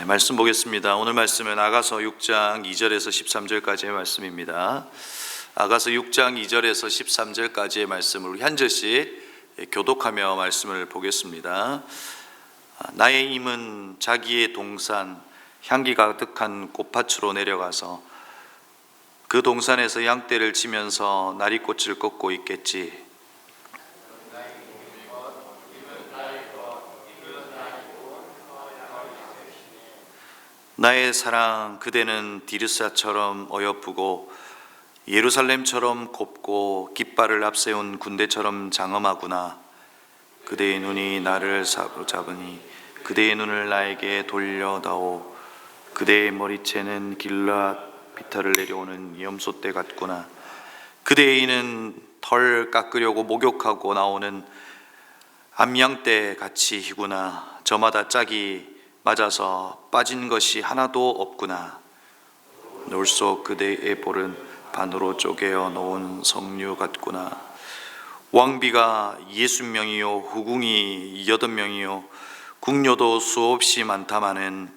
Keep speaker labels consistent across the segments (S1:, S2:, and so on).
S1: 말씀 보겠습니다. 오늘 말씀은 아가서 6장 2절에서 13절까지의 말씀입니다. 아가서 6장 2절에서 13절까지의 말씀을 한 절씩 교독하며 말씀을 보겠습니다. 나의 힘은 자기의 동산 향기 가득한 꽃밭으로 내려가서 그 동산에서 양떼를 치면서 나리꽃을 꺾고 있겠지. 나의 사랑 그대는 디르사처럼 어여쁘고 예루살렘처럼 곱고 깃발을 앞세운 군대처럼 장엄하구나. 그대의 눈이 나를 사로잡으니 그대의 눈을 나에게 돌려다오. 그대의 머리채는 길랏 비탈을 내려오는 염소떼 같구나. 그대의 이는 털 깎으려고 목욕하고 나오는 암양떼 같이 희구나. 저마다 짝이 맞아서 빠진 것이 하나도 없구나. 노을 속 그대의 볼은 반으로 쪼개어 놓은 석류 같구나. 왕비가 60명이요 후궁이 8명이요 궁녀도 수없이 많다마는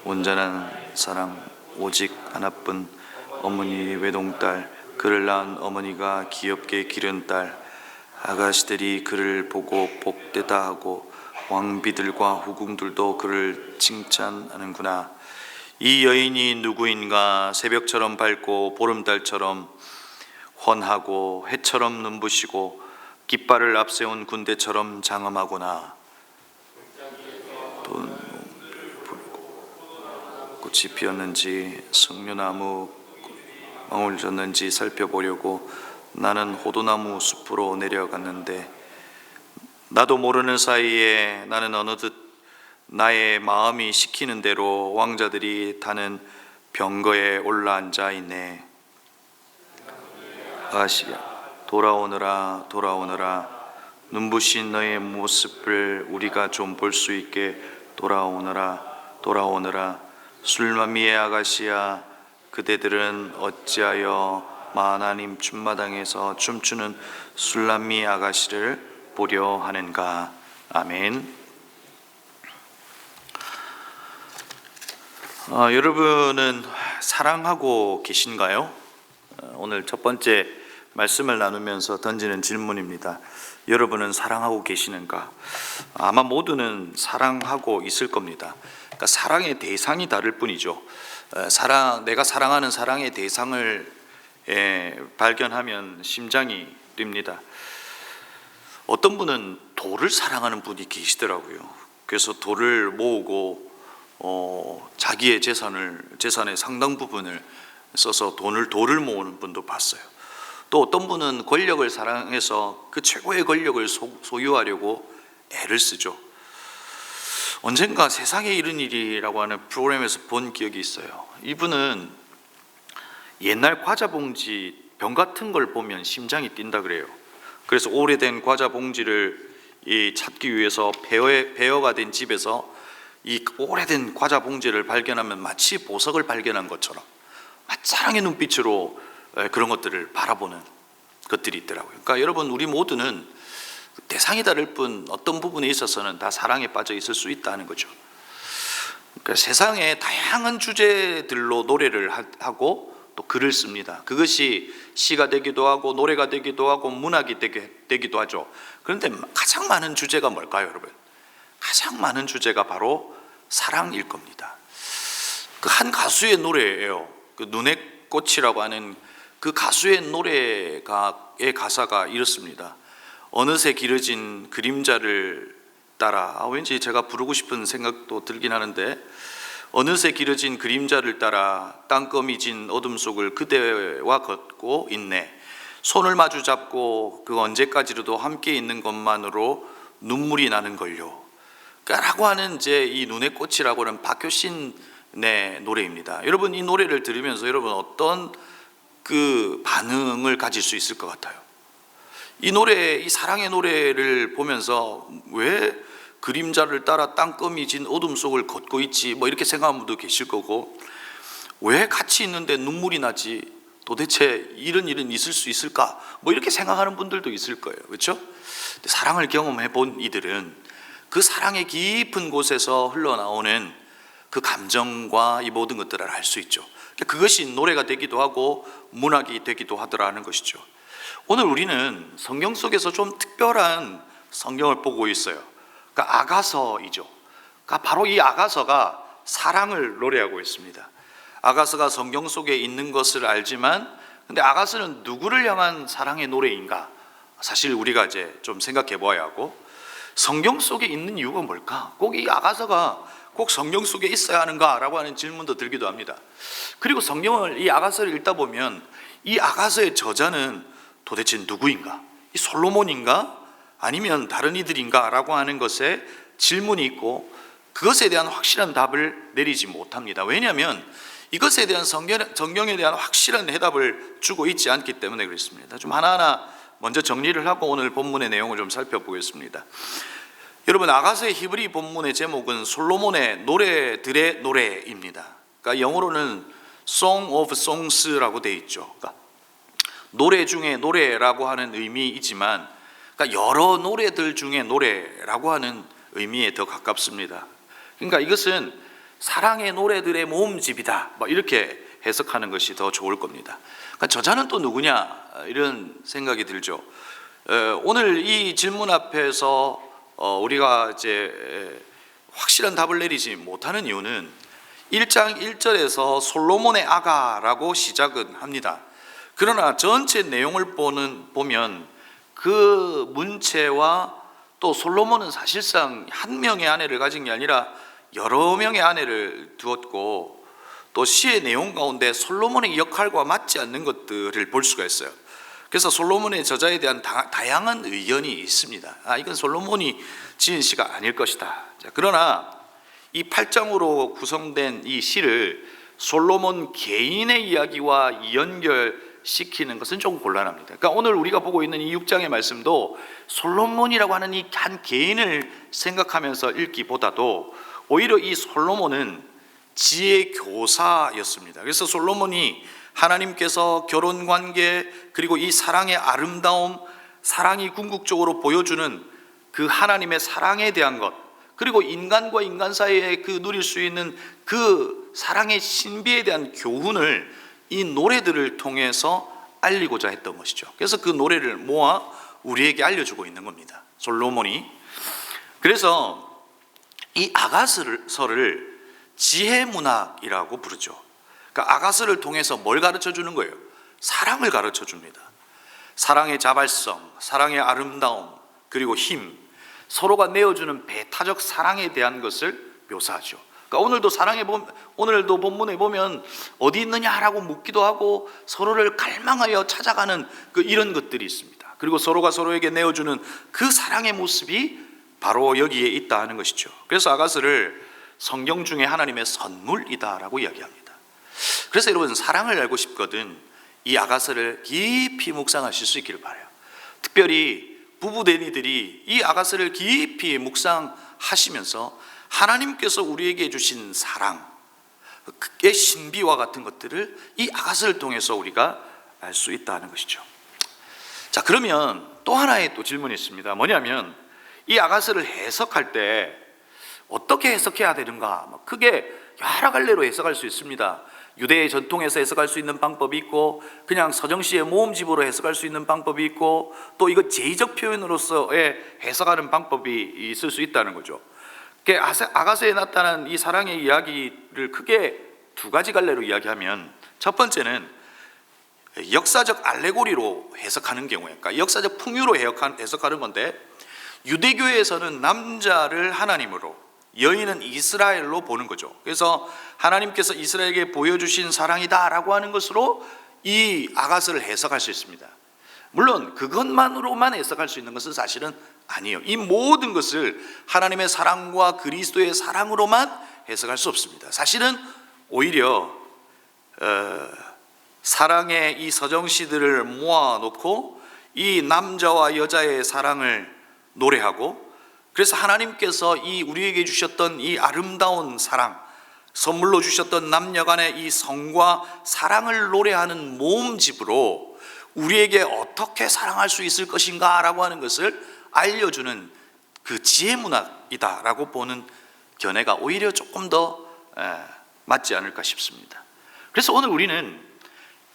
S1: 온전한 사랑 오직 하나뿐 어머니 외동딸 그를 낳은 어머니가 귀엽게 기른 딸. 아가씨들이 그를 보고 복되다 하고 왕비들과 후궁들도 그를 칭찬하는구나. 이 여인이 누구인가. 새벽처럼 밝고 보름달처럼 훤하고 해처럼 눈부시고 깃발을 앞세운 군대처럼 장엄하구나. 꽃이 피었는지 석류나무 망울 졌는지 살펴보려고 나는 호두나무 숲으로 내려갔는데 나도 모르는 사이에 나는 어느덧 나의 마음이 시키는 대로 왕자들이 타는 병거에 올라앉아 있네. 아가씨야 돌아오너라 돌아오너라. 눈부신 너의 모습을 우리가 좀 볼 수 있게 돌아오너라 돌아오너라. 술마미의 아가씨야 그대들은 어찌하여 마하나님 춤마당에서 춤추는 술람미 아가씨를 보려 하는가. 아멘. 여러분은 사랑하고 계신가요? 오늘 첫 번째 말씀을 나누면서 던지는 질문입니다. 여러분은 사랑하고 계시는가? 아마 모두는 사랑하고 있을 겁니다. 그러니까 사랑의 대상이 다를 뿐이죠. 내가 사랑하는 사랑의 대상을 발견하면 심장이 뜁니다. 어떤 분은 돌을 사랑하는 분이 계시더라고요. 그래서 돌을 모으고 자기의 재산의 상당 부분을 써서 돌을 모으는 분도 봤어요. 또 어떤 분은 권력을 사랑해서 그 최고의 권력을 소유하려고 애를 쓰죠. 언젠가 세상에 이른 일이라고 하는 프로그램에서 본 기억이 있어요. 이분은 옛날 과자 봉지 병 같은 걸 보면 심장이 뛴다 그래요. 그래서 오래된 과자 봉지를 찾기 위해서 폐허가 된 집에서 이 오래된 과자 봉지를 발견하면 마치 보석을 발견한 것처럼 사랑의 눈빛으로 그런 것들을 바라보는 것들이 있더라고요. 그러니까 여러분, 우리 모두는 대상이 다를 뿐 어떤 부분에 있어서는 다 사랑에 빠져 있을 수 있다는 거죠. 그러니까 세상에 다양한 주제들로 노래를 하고 또 글을 씁니다. 그것이 시가 되기도 하고 노래가 되기도 하고 문학이 되기도 하죠. 그런데 가장 많은 주제가 뭘까요, 여러분? 가장 많은 주제가 바로 사랑일 겁니다. 그 한 가수의 노래예요. 그 눈의 꽃이라고 하는 그 가수의 노래의 가사가 이렇습니다. 어느새 길어진 그림자를 따라. 왠지 제가 부르고 싶은 생각도 들긴 하는데, 어느새 길어진 그림자를 따라 땅거미 진 어둠 속을 그대와 걷고 있네. 손을 마주 잡고 그 언제까지로도 함께 있는 것만으로 눈물이 나는 걸요. 라고 하는 이제 이 눈의 꽃이라고 하는 박효신의 노래입니다. 여러분, 이 노래를 들으면서 여러분 어떤 그 반응을 가질 수 있을 것 같아요? 이 사랑의 노래를 보면서 왜 그림자를 따라 땅거미 진 어둠 속을 걷고 있지, 이렇게 생각하는 분도 계실 거고, 왜 같이 있는데 눈물이 나지, 도대체 이런 일은 있을 수 있을까, 이렇게 생각하는 분들도 있을 거예요. 그렇죠? 사랑을 경험해 본 이들은 그 사랑의 깊은 곳에서 흘러나오는 그 감정과 이 모든 것들을 알 수 있죠. 그것이 노래가 되기도 하고 문학이 되기도 하더라는 것이죠. 오늘 우리는 성경 속에서 좀 특별한 성경을 보고 있어요. 그러니까 아가서이죠. 그러니까 바로 이 아가서가 사랑을 노래하고 있습니다. 아가서가 성경 속에 있는 것을 알지만, 근데 아가서는 누구를 향한 사랑의 노래인가? 사실 우리가 이제 좀 생각해 보아야 하고, 성경 속에 있는 이유가 뭘까? 꼭 이 아가서가 꼭 성경 속에 있어야 하는가라고 하는 질문도 들기도 합니다. 그리고 성경을, 이 아가서를 읽다 보면 이 아가서의 저자는 도대체 누구인가? 이 솔로몬인가? 아니면 다른 이들인가? 라고 하는 것에 질문이 있고, 그것에 대한 확실한 답을 내리지 못합니다. 왜냐하면 이것에 대한 성경에 대한 확실한 해답을 주고 있지 않기 때문에 그렇습니다. 좀 하나하나 먼저 정리를 하고 오늘 본문의 내용을 좀 살펴보겠습니다. 여러분, 아가서의 히브리 본문의 제목은 솔로몬의 노래들의 노래입니다. 그러니까 영어로는 Song of Songs라고 되어 있죠. 그러니까 노래 중에 노래라고 하는 의미이지만, 그러니까 여러 노래들 중에 노래라고 하는 의미에 더 가깝습니다. 그러니까 이것은 사랑의 노래들의 모음집이다, 이렇게 해석하는 것이 더 좋을 겁니다. 그러니까 저자는 또 누구냐, 이런 생각이 들죠. 오늘 이 질문 앞에서 우리가 이제 확실한 답을 내리지 못하는 이유는 1장 1절에서 솔로몬의 아가라고 시작은 합니다. 그러나 전체 내용을 보면 그 문체와 또 솔로몬은 사실상 한 명의 아내를 가진 게 아니라 여러 명의 아내를 두었고, 또 시의 내용 가운데 솔로몬의 역할과 맞지 않는 것들을 볼 수가 있어요. 그래서 솔로몬의 저자에 대한 다양한 의견이 있습니다. 이건 솔로몬이 지은 시가 아닐 것이다. 그러나 이 8장으로 구성된 이 시를 솔로몬 개인의 이야기와 연결시키는 것은 좀 곤란합니다. 그러니까 오늘 우리가 보고 있는 이 6장의 말씀도 솔로몬이라고 하는 이 한 개인을 생각하면서 읽기보다도 오히려 이 솔로몬은 지혜 교사였습니다. 그래서 솔로몬이 하나님께서 결혼 관계, 그리고 이 사랑의 아름다움, 사랑이 궁극적으로 보여주는 그 하나님의 사랑에 대한 것, 그리고 인간과 인간 사이에 그 누릴 수 있는 그 사랑의 신비에 대한 교훈을 이 노래들을 통해서 알리고자 했던 것이죠. 그래서 그 노래를 모아 우리에게 알려주고 있는 겁니다, 솔로몬이. 그래서 이 아가서를 지혜문학이라고 부르죠. 그러니까 아가서를 통해서 뭘 가르쳐 주는 거예요? 사랑을 가르쳐 줍니다. 사랑의 자발성, 사랑의 아름다움, 그리고 힘, 서로가 내어주는 배타적 사랑에 대한 것을 묘사하죠. 그러니까 오늘도 본문에 보면 어디 있느냐라고 묻기도 하고 서로를 갈망하여 찾아가는 이런 것들이 있습니다. 그리고 서로가 서로에게 내어주는 그 사랑의 모습이 바로 여기에 있다 하는 것이죠. 그래서 아가서를 성경 중에 하나님의 선물이다라고 이야기합니다. 그래서 여러분, 사랑을 알고 싶거든 이 아가서를 깊이 묵상하실 수 있기를 바라요. 특별히 부부된 이들이 이 아가서를 깊이 묵상하시면서 하나님께서 우리에게 주신 사랑의 신비와 같은 것들을 이 아가서를 통해서 우리가 알 수 있다는 것이죠. 자, 그러면 또 하나의 또 질문이 있습니다. 뭐냐면 이 아가서를 해석할 때 어떻게 해석해야 되는가? 크게 여러 갈래로 해석할 수 있습니다. 유대의 전통에서 해석할 수 있는 방법이 있고, 그냥 서정시의 모음집으로 해석할 수 있는 방법이 있고, 또 이거 제의적 표현으로서의 해석하는 방법이 있을 수 있다는 거죠. 아가서에 나타난 이 사랑의 이야기를 크게 두 가지 갈래로 이야기하면, 첫 번째는 역사적 알레고리로 해석하는 경우에, 그러니까 역사적 풍유로 해석하는 건데, 유대교에서는 남자를 하나님으로, 여인은 이스라엘로 보는 거죠. 그래서 하나님께서 이스라엘에게 보여주신 사랑이다라고 하는 것으로 이 아가서를 해석할 수 있습니다. 물론 그것만으로만 해석할 수 있는 것은 사실은 아니에요. 이 모든 것을 하나님의 사랑과 그리스도의 사랑으로만 해석할 수 없습니다. 사실은 오히려 사랑의 이 서정시들을 모아놓고 이 남자와 여자의 사랑을 노래하고, 그래서 하나님께서 이 우리에게 주셨던 이 아름다운 사랑, 선물로 주셨던 남녀 간의 이 성과 사랑을 노래하는 모음집으로 우리에게 어떻게 사랑할 수 있을 것인가 라고 하는 것을 알려주는 그 지혜 문학이다라고 보는 견해가 오히려 조금 더 맞지 않을까 싶습니다. 그래서 오늘 우리는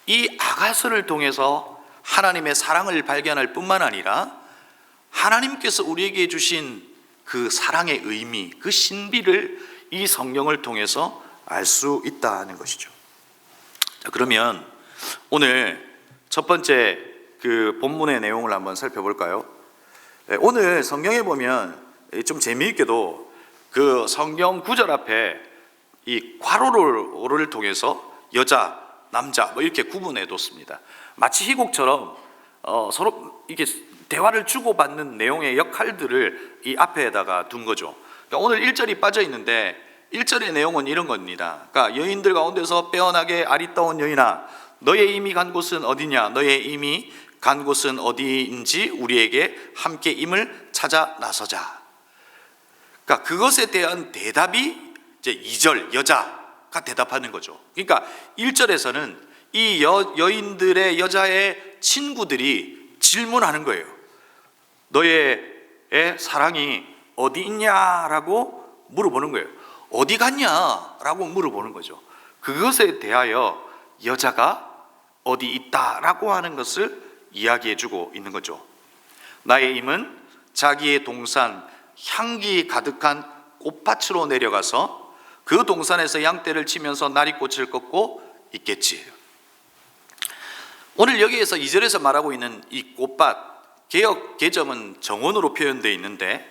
S1: 이 아가서를 통해서 하나님의 사랑을 발견할 뿐만 아니라 하나님께서 우리에게 주신 그 사랑의 의미, 그 신비를 이 성경을 통해서 알 수 있다는 것이죠. 자, 그러면 오늘 첫 번째 그 본문의 내용을 한번 살펴볼까요? 오늘 성경에 보면 좀 재미있게도 그 성경 구절 앞에 이 괄호를 통해서 여자, 남자 뭐 이렇게 구분해 뒀습니다. 마치 희곡처럼 서로 이게 대화를 주고받는 내용의 역할들을 이 앞에다가 둔 거죠. 그러니까 오늘 1절이 빠져 있는데 1절의 내용은 이런 겁니다. 그러니까 여인들 가운데서 빼어나게 아리따운 여인아, 너의 임이 간 곳은 어디냐? 너의 임이 간 곳은 어디인지 우리에게 함께 임을 찾아 나서자. 그러니까 그것에 대한 대답이 이제 2절 여자가 대답하는 거죠. 그러니까 1절에서는 이 여인들의 여자의 친구들이 질문하는 거예요. 너의 사랑이 어디 있냐라고 물어보는 거예요. 어디 갔냐라고 물어보는 거죠. 그것에 대하여 여자가 어디 있다라고 하는 것을 이야기해 주고 있는 거죠. 나의 임은 자기의 동산 향기 가득한 꽃밭으로 내려가서 그 동산에서 양떼를 치면서 나리꽃을 꺾고 있겠지. 오늘 여기에서 2절에서 말하고 있는 이 꽃밭, 개역 개정은 정원으로 표현되어 있는데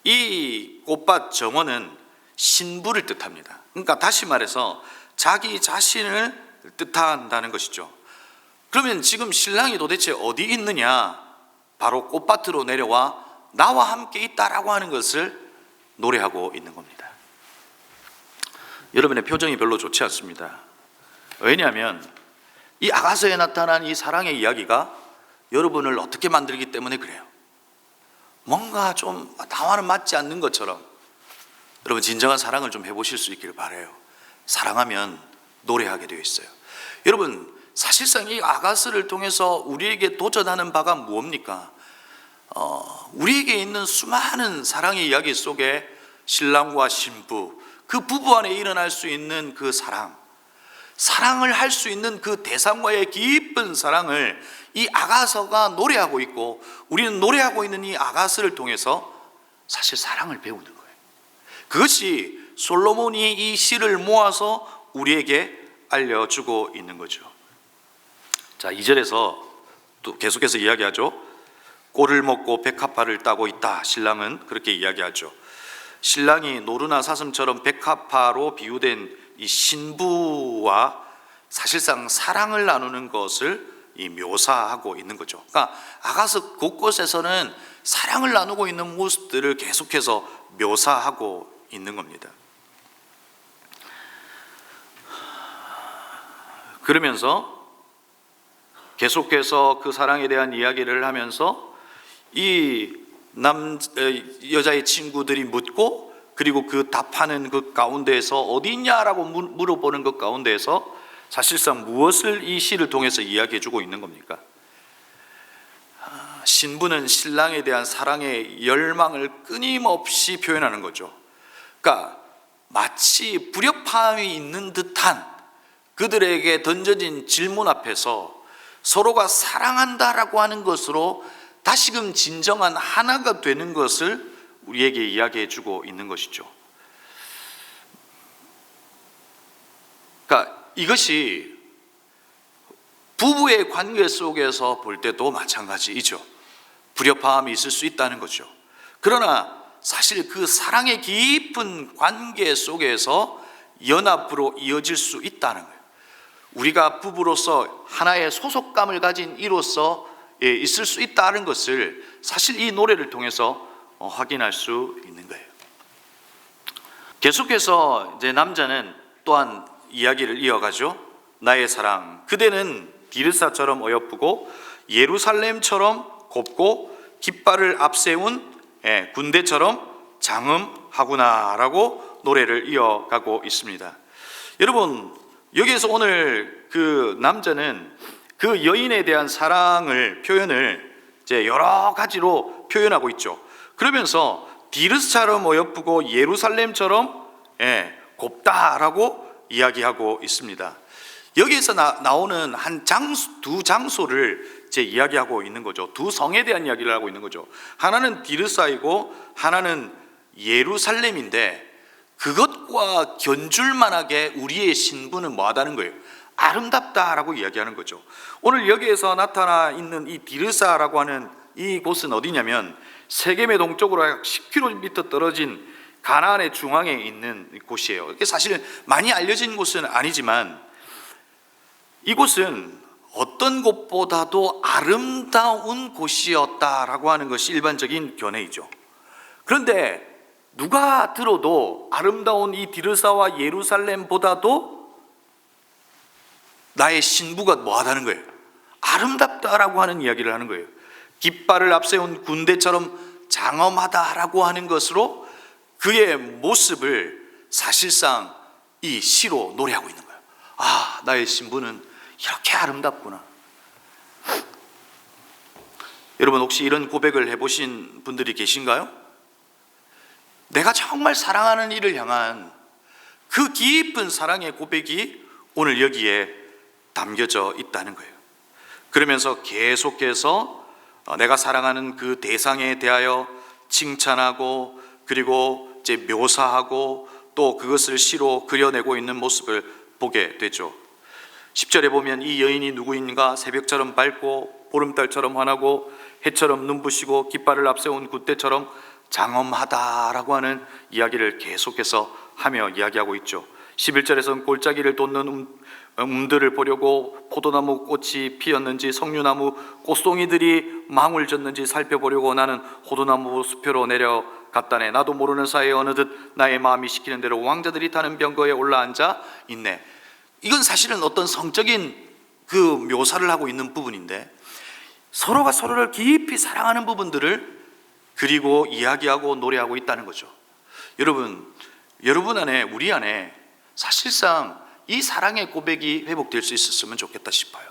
S1: 이 꽃밭 정원은 신부를 뜻합니다. 그러니까 다시 말해서 자기 자신을 뜻한다는 것이죠. 그러면 지금 신랑이 도대체 어디 있느냐? 바로 꽃밭으로 내려와 나와 함께 있다라고 하는 것을 노래하고 있는 겁니다. 여러분의 표정이 별로 좋지 않습니다. 왜냐하면 이 아가서에 나타난 이 사랑의 이야기가 여러분을 어떻게 만들기 때문에 그래요. 뭔가 좀 나와는 맞지 않는 것처럼. 여러분 진정한 사랑을 좀 해보실 수 있기를 바라요. 사랑하면 노래하게 되어 있어요. 여러분 사실상 이 아가서를 통해서 우리에게 도전하는 바가 무엇입니까? 우리에게 있는 수많은 사랑의 이야기 속에 신랑과 신부, 그 부부 안에 일어날 수 있는 그 사랑을 할 수 있는 그 대상과의 깊은 사랑을 이 아가서가 노래하고 있고, 우리는 노래하고 있는 이 아가서를 통해서 사실 사랑을 배우는 거예요. 그것이 솔로몬이 이 시를 모아서 우리에게 알려주고 있는 거죠. 자, 2절에서 또 계속해서 이야기하죠. 꼴을 먹고 백합화를 따고 있다. 신랑은 그렇게 이야기하죠. 신랑이 노루나 사슴처럼 백합화로 비유된 이 신부와 사실상 사랑을 나누는 것을 묘사하고 있는 거죠. 그러니까 아가서 곳곳에서는 사랑을 나누고 있는 모습들을 계속해서 묘사하고 있는 겁니다. 그러면서 계속해서 그 사랑에 대한 이야기를 하면서 이 여자의 친구들이 묻고, 그리고 그 답하는 그 가운데에서 어디 있냐라고 물어보는 그 가운데에서 사실상 무엇을 이 시를 통해서 이야기해 주고 있는 겁니까? 신부는 신랑에 대한 사랑의 열망을 끊임없이 표현하는 거죠. 그러니까 마치 불협화음이 있는 듯한 그들에게 던져진 질문 앞에서 서로가 사랑한다라고 하는 것으로 다시금 진정한 하나가 되는 것을 우리에게 이야기해 주고 있는 것이죠. 그러니까 이것이 부부의 관계 속에서 볼 때도 마찬가지이죠. 불협화음이 있을 수 있다는 거죠. 그러나 사실 그 사랑의 깊은 관계 속에서 연합으로 이어질 수 있다는 거예요. 우리가 부부로서 하나의 소속감을 가진 이로서 있을 수 있다는 것을 사실 이 노래를 통해서 확인할 수 있는 거예요. 계속해서 이제 남자는 또한 이야기를 이어가죠. 나의 사랑, 그대는 디르사처럼 어여쁘고 예루살렘처럼 곱고 깃발을 앞세운 군대처럼 장엄하구나라고 노래를 이어가고 있습니다. 여러분, 여기에서 오늘 그 남자는 그 여인에 대한 사랑을 표현을 이제 여러 가지로 표현하고 있죠. 그러면서 디르스처럼 어여쁘고 예루살렘처럼 곱다라고 이야기하고 있습니다. 여기에서 나오는 두 장소를 제 이야기하고 있는 거죠. 두 성에 대한 이야기를 하고 있는 거죠. 하나는 디르사이고 하나는 예루살렘인데, 그것과 견줄만하게 우리의 신분은 뭐하다는 거예요? 아름답다라고 이야기하는 거죠. 오늘 여기에서 나타나 있는 이 디르사라고 하는 이 곳은 어디냐면 세겜의 동쪽으로 약 10km 떨어진 가나안의 중앙에 있는 곳이에요. 이게 사실 많이 알려진 곳은 아니지만 이곳은 어떤 곳보다도 아름다운 곳이었다라고 하는 것이 일반적인 견해이죠. 그런데 누가 들어도 아름다운 이 디르사와 예루살렘보다도 나의 신부가 뭐하다는 거예요? 아름답다라고 하는 이야기를 하는 거예요. 깃발을 앞세운 군대처럼 장엄하다라고 하는 것으로 그의 모습을 사실상 이 시로 노래하고 있는 거예요. 아, 나의 신부는 이렇게 아름답구나. 여러분, 혹시 이런 고백을 해보신 분들이 계신가요? 내가 정말 사랑하는 이를 향한 그 깊은 사랑의 고백이 오늘 여기에 담겨져 있다는 거예요. 그러면서 계속해서 내가 사랑하는 그 대상에 대하여 칭찬하고, 그리고 이제 묘사하고, 또 그것을 시로 그려내고 있는 모습을 보게 되죠. 10절에 보면 이 여인이 누구인가? 새벽처럼 밝고 보름달처럼 환하고 해처럼 눈부시고 깃발을 앞세운 군대처럼 장엄하다라고 하는 이야기를 계속해서 하며 이야기하고 있죠. 11절에서는 골짜기를 돋는 들을 보려고 포도나무 꽃이 피었는지 석류나무 꽃송이들이 망울 졌는지 살펴보려고 나는 호두나무 숲으로 내려갔다네. 나도 모르는 사이에 어느덧 나의 마음이 시키는 대로 왕자들이 타는 병거에 올라앉아 있네. 이건 사실은 어떤 성적인 그 묘사를 하고 있는 부분인데, 서로가 서로를 깊이 사랑하는 부분들을 그리고 이야기하고 노래하고 있다는 거죠. 여러분 안에, 우리 안에 사실상 이 사랑의 고백이 회복될 수 있었으면 좋겠다 싶어요.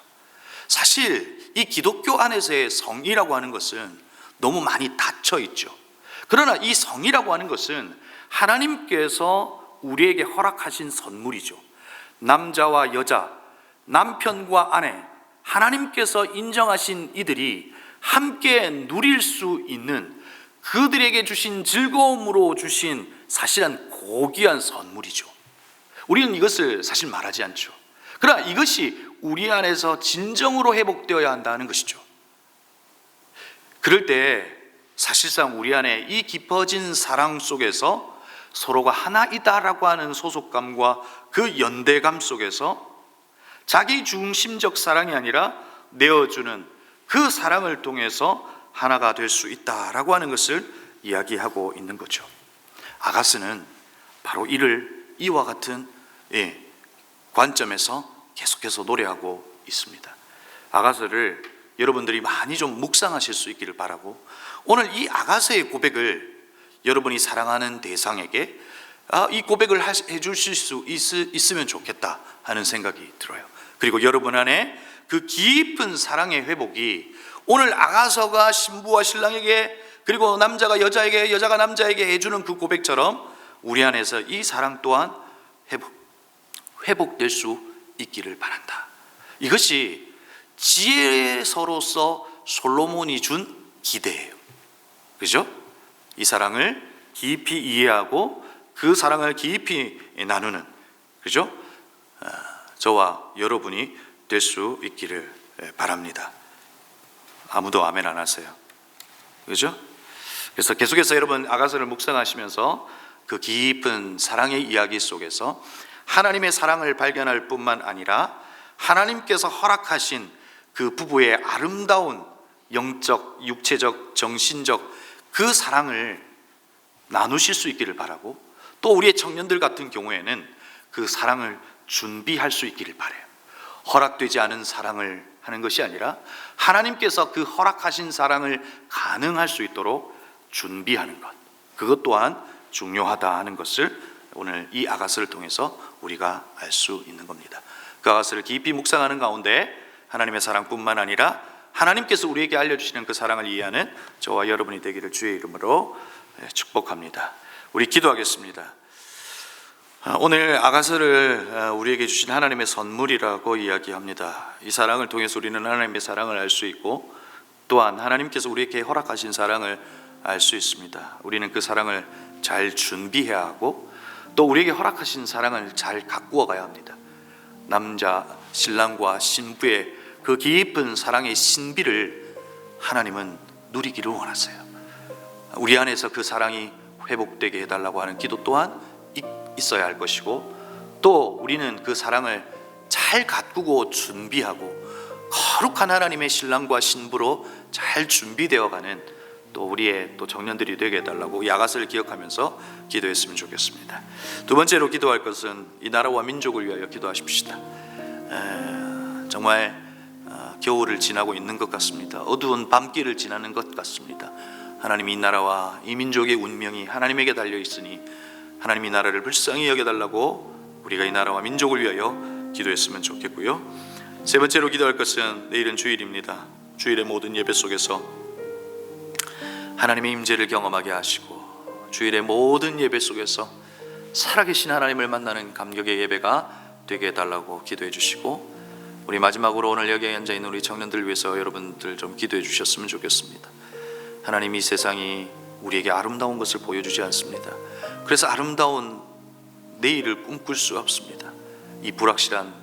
S1: 사실 이 기독교 안에서의 성이라고 하는 것은 너무 많이 닫혀 있죠. 그러나 이 성이라고 하는 것은 하나님께서 우리에게 허락하신 선물이죠. 남자와 여자, 남편과 아내, 하나님께서 인정하신 이들이 함께 누릴 수 있는, 그들에게 주신 즐거움으로 주신 사실은 고귀한 선물이죠. 우리는 이것을 사실 말하지 않죠. 그러나 이것이 우리 안에서 진정으로 회복되어야 한다는 것이죠. 그럴 때 사실상 우리 안에 이 깊어진 사랑 속에서 서로가 하나이다라고 하는 소속감과 그 연대감 속에서 자기 중심적 사랑이 아니라 내어주는 그 사랑을 통해서 하나가 될 수 있다라고 하는 것을 이야기하고 있는 거죠. 아가스는 바로 이와 같은 관점에서 계속해서 노래하고 있습니다. 아가스를 여러분들이 많이 좀 묵상하실 수 있기를 바라고, 오늘 이 아가스의 고백을 여러분이 사랑하는 대상에게 이 고백을 해 주실 수 있으면 좋겠다 하는 생각이 들어요. 그리고 여러분 안에 그 깊은 사랑의 회복이 오늘 아가서가 신부와 신랑에게, 그리고 남자가 여자에게, 여자가 남자에게 해주는 그 고백처럼 우리 안에서 이 사랑 또한 회복될 수 있기를 바란다. 이것이 지혜서로서 솔로몬이 준 기대예요. 그죠? 이 사랑을 깊이 이해하고 그 사랑을 깊이 나누는, 그죠? 저와 여러분이 될 수 있기를 바랍니다. 아무도 아멘 안 하세요. 그죠? 그래서 계속해서 여러분 아가서를 묵상하시면서 그 깊은 사랑의 이야기 속에서 하나님의 사랑을 발견할 뿐만 아니라 하나님께서 허락하신 그 부부의 아름다운 영적, 육체적, 정신적 그 사랑을 나누실 수 있기를 바라고, 또 우리의 청년들 같은 경우에는 그 사랑을 준비할 수 있기를 바라요. 허락되지 않은 사랑을 하는 것이 아니라 하나님께서 그 허락하신 사랑을 가능할 수 있도록 준비하는 것, 그것 또한 중요하다 하는 것을 오늘 이 아가서를 통해서 우리가 알 수 있는 겁니다. 그 아가서를 깊이 묵상하는 가운데 하나님의 사랑뿐만 아니라 하나님께서 우리에게 알려주시는 그 사랑을 이해하는 저와 여러분이 되기를 주의 이름으로 축복합니다. 우리 기도하겠습니다. 오늘 아가서를 우리에게 주신 하나님의 선물이라고 이야기합니다. 이 사랑을 통해서 우리는 하나님의 사랑을 알 수 있고, 또한 하나님께서 우리에게 허락하신 사랑을 알 수 있습니다. 우리는 그 사랑을 잘 준비해야 하고, 또 우리에게 허락하신 사랑을 잘 가꾸어 가야 합니다. 남자 신랑과 신부의 그 깊은 사랑의 신비를 하나님은 누리기를 원하세요. 우리 안에서 그 사랑이 회복되게 해달라고 하는 기도 또한 있어야 할 것이고, 또 우리는 그 사랑을 잘 가꾸고 준비하고 거룩한 하나님의 신랑과 신부로 잘 준비되어가는 또 우리의 또 청년들이 되게 해달라고 야가서를 기억하면서 기도했으면 좋겠습니다. 두 번째로 기도할 것은 이 나라와 민족을 위하여 기도하십시다. 정말 겨울을 지나고 있는 것 같습니다. 어두운 밤길을 지나는 것 같습니다. 하나님, 이 나라와 이 민족의 운명이 하나님에게 달려 있으니 하나님 이 나라를 불쌍히 여겨달라고 우리가 이 나라와 민족을 위하여 기도했으면 좋겠고요. 세 번째로 기도할 것은 내일은 주일입니다. 주일의 모든 예배 속에서 하나님의 임재를 경험하게 하시고, 주일의 모든 예배 속에서 살아계신 하나님을 만나는 감격의 예배가 되게 해달라고 기도해 주시고, 우리 마지막으로 오늘 여기에 앉아있는 우리 청년들 위해서 여러분들 좀 기도해 주셨으면 좋겠습니다. 하나님, 이 세상이 우리에게 아름다운 것을 보여주지 않습니다. 그래서 아름다운 내일을 꿈꿀 수 없습니다. 이 불확실한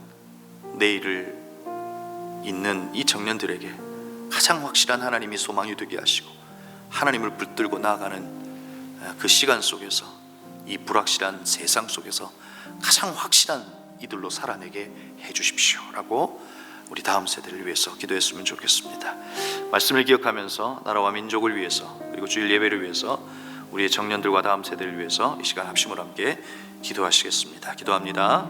S1: 내일을 있는 이 청년들에게 가장 확실한 하나님이 소망이 되게 하시고, 하나님을 붙들고 나아가는 그 시간 속에서, 이 불확실한 세상 속에서 가장 확실한 이들로 살아내게 해주십시오 라고 우리 다음 세대를 위해서 기도했으면 좋겠습니다. 말씀을 기억하면서 나라와 민족을 위해서, 그리고 주일 예배를 위해서, 우리의 청년들과 다음 세대를 위해서 이 시간 합심으로 함께 기도하시겠습니다. 기도합니다.